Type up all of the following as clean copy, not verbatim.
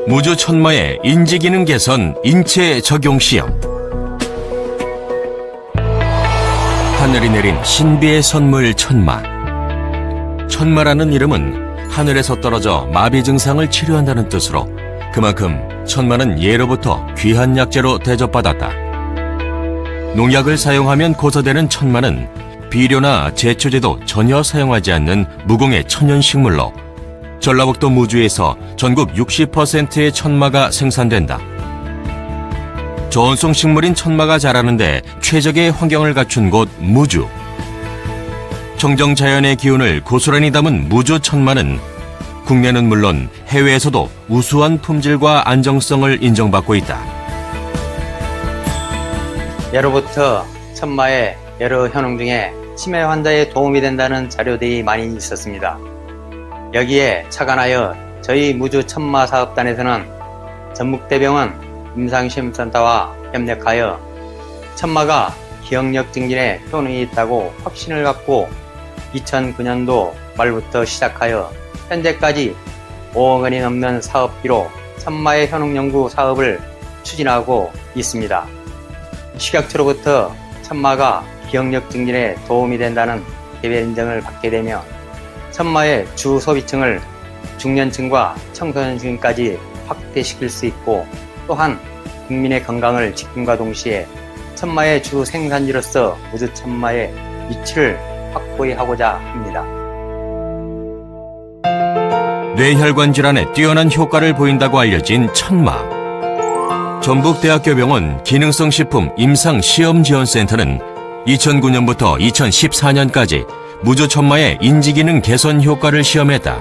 무주 천마의 인지기능 개선 인체 적용 시험. 하늘이 내린 신비의 선물 천마. 천마라는 이름은 하늘에서 떨어져 마비 증상을 치료한다는 뜻으로 그만큼 천마는 예로부터 귀한 약재로 대접받았다. 농약을 사용하면 고사되는 천마는 비료나 제초제도 전혀 사용하지 않는 무공의 천연식물로 전라북도 무주에서 전국 60%의 천마가 생산된다. 저온성 식물인 천마가 자라는데 최적의 환경을 갖춘 곳 무주. 청정 자연의 기운을 고스란히 담은 무주 천마는 국내는 물론 해외에서도 우수한 품질과 안정성을 인정받고 있다. 예로부터 천마의 여러 효능 중에 치매 환자에 도움이 된다는 자료들이 많이 있었습니다. 여기에 착안하여 저희 무주 천마 사업단에서는 전북대병원 임상시험센터와 협력하여 천마가 기억력 증진에 효능이 있다고 확신을 갖고 2009년도 말부터 시작하여 현재까지 5억 원이 넘는 사업비로 천마의 효능 연구 사업을 추진하고 있습니다. 식약처로부터 천마가 기억력 증진에 도움이 된다는 개별 인정을 받게 되며 천마의 주 소비층을 중년층과 청소년층까지 확대시킬 수 있고 또한 국민의 건강을 지킴과 동시에 천마의 주 생산지로서 무주 천마의 위치를 확고히 하고자 합니다. 뇌혈관 질환에 뛰어난 효과를 보인다고 알려진 천마. 전북대학교병원 기능성식품 임상시험지원센터는 2009년부터 2014년까지 무주 천마의 인지기능 개선 효과를 시험했다.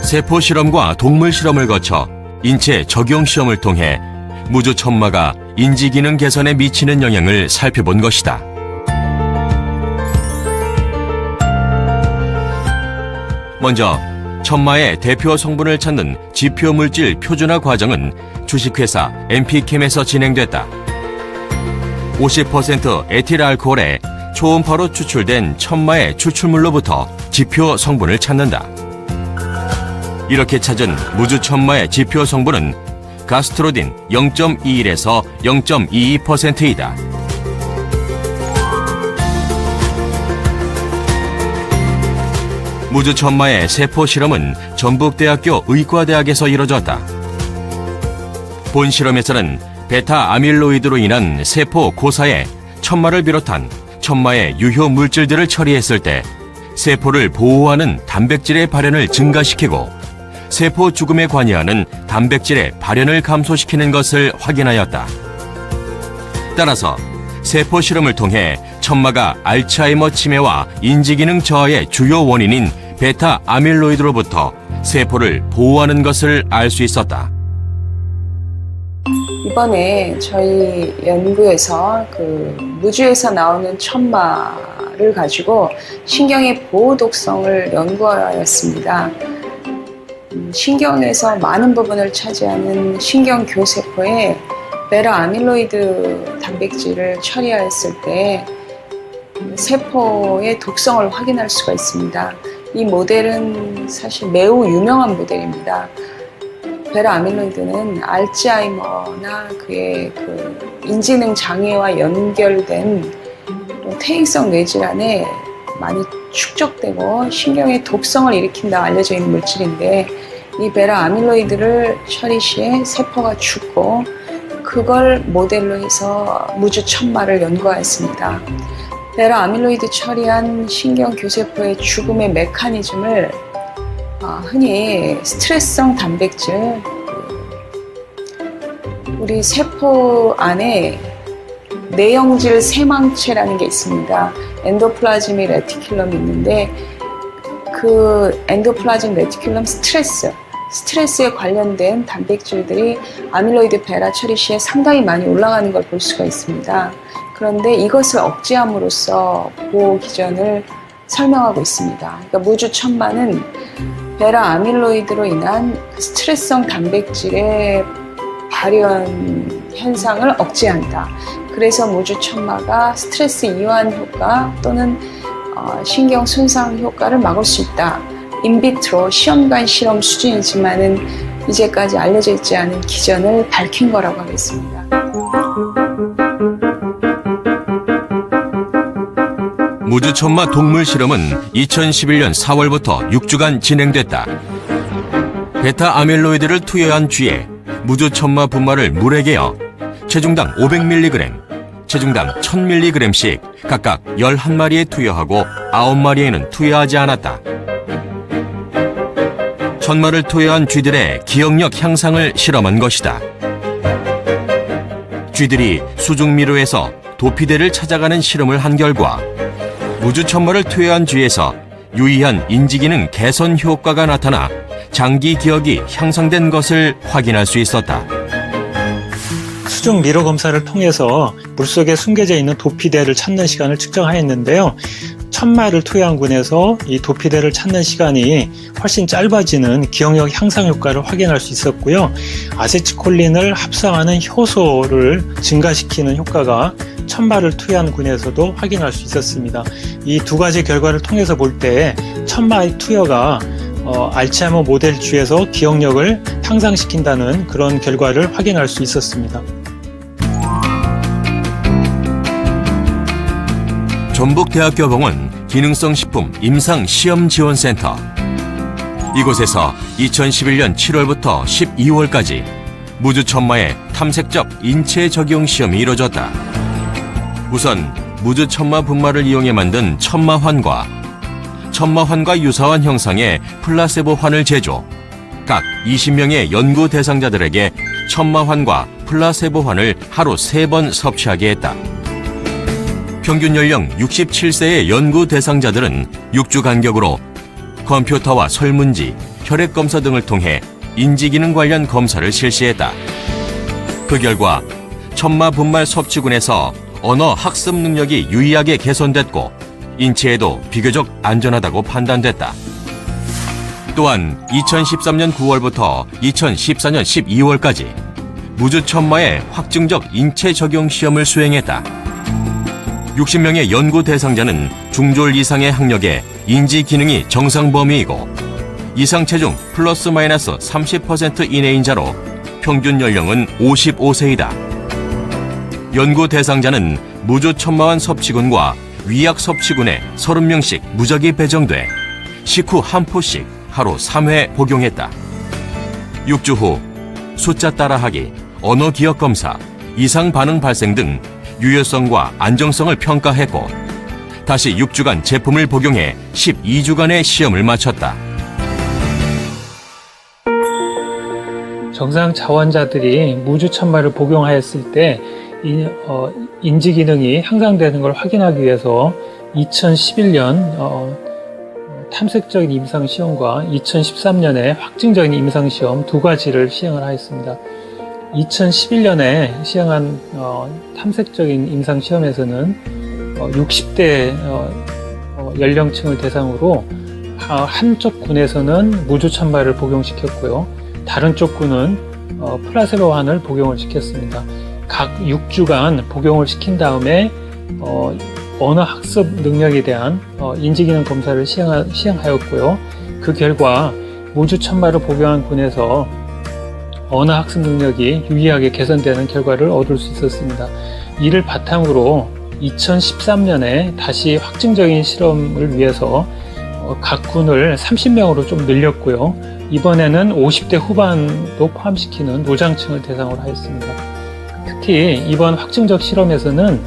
세포 실험과 동물 실험을 거쳐 인체 적용 시험을 통해 무주 천마가 인지기능 개선에 미치는 영향을 살펴본 것이다. 먼저 천마의 대표 성분을 찾는 지표 물질 표준화 과정은 주식회사 MP캠에서 진행됐다. 50% 에틸 알코올에 초음파로 추출된 천마의 추출물로부터 지표 성분을 찾는다. 이렇게 찾은 무주 천마의 지표 성분은 가스트로딘 0.21에서 0.22%이다. 무주 천마의 세포 실험은 전북대학교 의과대학에서 이뤄졌다. 본 실험에서는 베타 아밀로이드로 인한 세포 고사에 천마를 비롯한 천마의 유효 물질들을 처리했을 때 세포를 보호하는 단백질의 발현을 증가시키고 세포 죽음에 관여하는 단백질의 발현을 감소시키는 것을 확인하였다. 따라서 세포 실험을 통해 천마가 알츠하이머 치매와 인지기능 저하의 주요 원인인 베타 아밀로이드로부터 세포를 보호하는 것을 알 수 있었다. 이번에 저희 연구에서 무주에서 나오는 천마를 가지고 신경의 보호 독성을 연구하였습니다. 신경에서 많은 부분을 차지하는 신경교세포에 베타 아밀로이드 단백질을 처리하였을 때 세포의 독성을 확인할 수가 있습니다. 이 모델은 사실 매우 유명한 모델입니다. 베타 아밀로이드는 알츠하이머나 그의 인지능 장애와 연결된 퇴행성 뇌질환에 많이 축적되고 신경의 독성을 일으킨다고 알려져 있는 물질인데 이 베타 아밀로이드를 처리 시에 세포가 죽고 그걸 모델로 해서 무주 천마를 연구하였습니다. 베타 아밀로이드 처리한 신경교세포의 죽음의 메커니즘을 흔히 스트레스성 단백질, 우리 세포 안에 내영질 세망체라는 게 있습니다. 엔도플라즈미 레티큘럼이 있는데 그 엔도플라즘 레티큘럼 스트레스에 관련된 단백질들이 아밀로이드 베타 처리 시에 상당히 많이 올라가는 걸 볼 수가 있습니다. 그런데 이것을 억제함으로써 보호 기전을 설명하고 있습니다. 그러니까 무주 천마는 베타 아밀로이드로 인한 스트레스성 단백질의 발현 현상을 억제한다. 그래서 무주 천마가 스트레스 이완 효과 또는 신경 손상 효과를 막을 수 있다. 인비트로 시험관 실험 수준이지만은 이제까지 알려져 있지 않은 기전을 밝힌 거라고 하겠습니다. 무주천마 동물 실험은 2011년 4월부터 6주간 진행됐다. 베타 아밀로이드를 투여한 쥐에 무주천마 분말을 물에 개어 체중당 500mg, 체중당 1000mg씩 각각 11마리에 투여하고 9마리에는 투여하지 않았다. 천마를 투여한 쥐들의 기억력 향상을 실험한 것이다. 쥐들이 수중미로에서 도피대를 찾아가는 실험을 한 결과 무주천마를 투여한 쥐에서 유의한 인지기능 개선 효과가 나타나 장기 기억이 향상된 것을 확인할 수 있었다. 수중 미로 검사를 통해서 물속에 숨겨져 있는 도피대를 찾는 시간을 측정하였는데요. 천마를 투여한 군에서 이 도피대를 찾는 시간이 훨씬 짧아지는 기억력 향상 효과를 확인할 수 있었고요. 아세틸콜린을 합성하는 효소를 증가시키는 효과가 천마를 투여한 군에서도 확인할 수 있었습니다. 이 두 가지 결과를 통해서 볼 때 천마의 투여가 알츠하이머 모델 쥐에서 기억력을 향상시킨다는 그런 결과를 확인할 수 있었습니다. 전북대학교병원 기능성식품 임상시험지원센터. 이곳에서 2011년 7월부터 12월까지 무주천마의 탐색적 인체 적용 시험이 이뤄졌다. 우선 무주천마 분말을 이용해 만든 천마환과 천마환과 유사한 형상의 플라세보환을 제조, 각 20명의 연구 대상자들에게 천마환과 플라세보환을 하루 3번 섭취하게 했다. 평균 연령 67세의 연구 대상자들은 6주 간격으로 컴퓨터와 설문지, 혈액 검사 등을 통해 인지기능 관련 검사를 실시했다. 그 결과 천마 분말 섭취군에서 언어 학습 능력이 유의하게 개선됐고 인체에도 비교적 안전하다고 판단됐다. 또한 2013년 9월부터 2014년 12월까지 무주천마의 확증적 인체 적용 시험을 수행했다. 60명의 연구 대상자는 중졸 이상의 학력에 인지 기능이 정상 범위이고 이상 체중 플러스 마이너스 30% 이내인 자로 평균 연령은 55세이다. 연구 대상자는 무주천마환 섭취군과 위약 섭취군에 30명씩 무작위 배정돼 식후 한 포씩 하루 3회 복용했다. 6주 후 숫자 따라하기, 언어 기억 검사, 이상 반응 발생 등 유효성과 안정성을 평가했고 다시 6주간 제품을 복용해 12주간의 시험을 마쳤다. 정상 자원자들이 무주천마를 복용하였을 때 인지 기능이 향상되는 걸 확인하기 위해서 2011년 탐색적인 임상시험과 2013년에 확증적인 임상시험 두 가지를 시행을 하였습니다. 2011년에 시행한 탐색적인 임상시험에서는 60대 연령층을 대상으로 한쪽 군에서는 무주천마를 복용시켰고요. 다른 쪽 군은 플라세보환을 복용을 시켰습니다. 각 6주간 복용을 시킨 다음에 언어 학습 능력에 대한 인지기능 검사를 시행하였고요. 그 결과 무주천마를 복용한 군에서 언어 학습 능력이 유의하게 개선되는 결과를 얻을 수 있었습니다. 이를 바탕으로 2013년에 다시 확증적인 실험을 위해서 각 군을 30명으로 좀 늘렸고요. 이번에는 50대 후반도 포함시키는 노장층을 대상으로 하였습니다. 특히 이번 확증적 실험에서는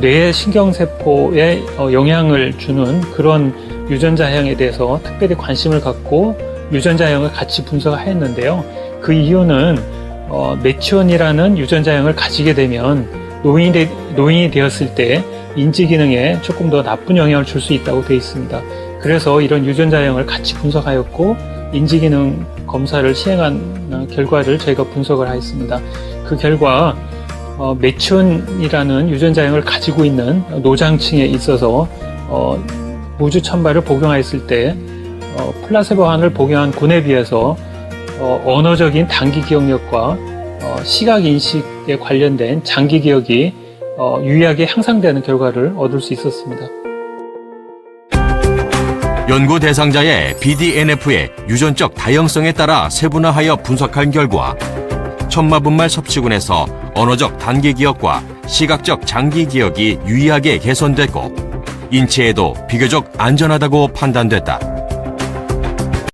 뇌 신경세포에 영향을 주는 그런 유전자형에 대해서 특별히 관심을 갖고 유전자형을 같이 분석하였는데요. 그 이유는 메치온이라는 유전자형을 가지게 되면 노인이 되었을 때 인지기능에 조금 더 나쁜 영향을 줄 수 있다고 되어 있습니다. 그래서 이런 유전자형을 같이 분석하였고 인지기능 검사를 시행한 결과를 저희가 분석을 하였습니다. 그 결과 메치온이라는 유전자형을 가지고 있는 노장층에 있어서 무주천마를 복용하였을 때 플라세보환을 복용한 군에 비해서 언어적인 단기 기억력과 시각 인식에 관련된 장기 기억이 유의하게 향상되는 결과를 얻을 수 있었습니다. 연구 대상자의 BDNF의 유전적 다양성에 따라 세분화하여 분석한 결과 천마분말 섭취군에서 언어적 단기 기억과 시각적 장기 기억이 유의하게 개선됐고 인체에도 비교적 안전하다고 판단됐다.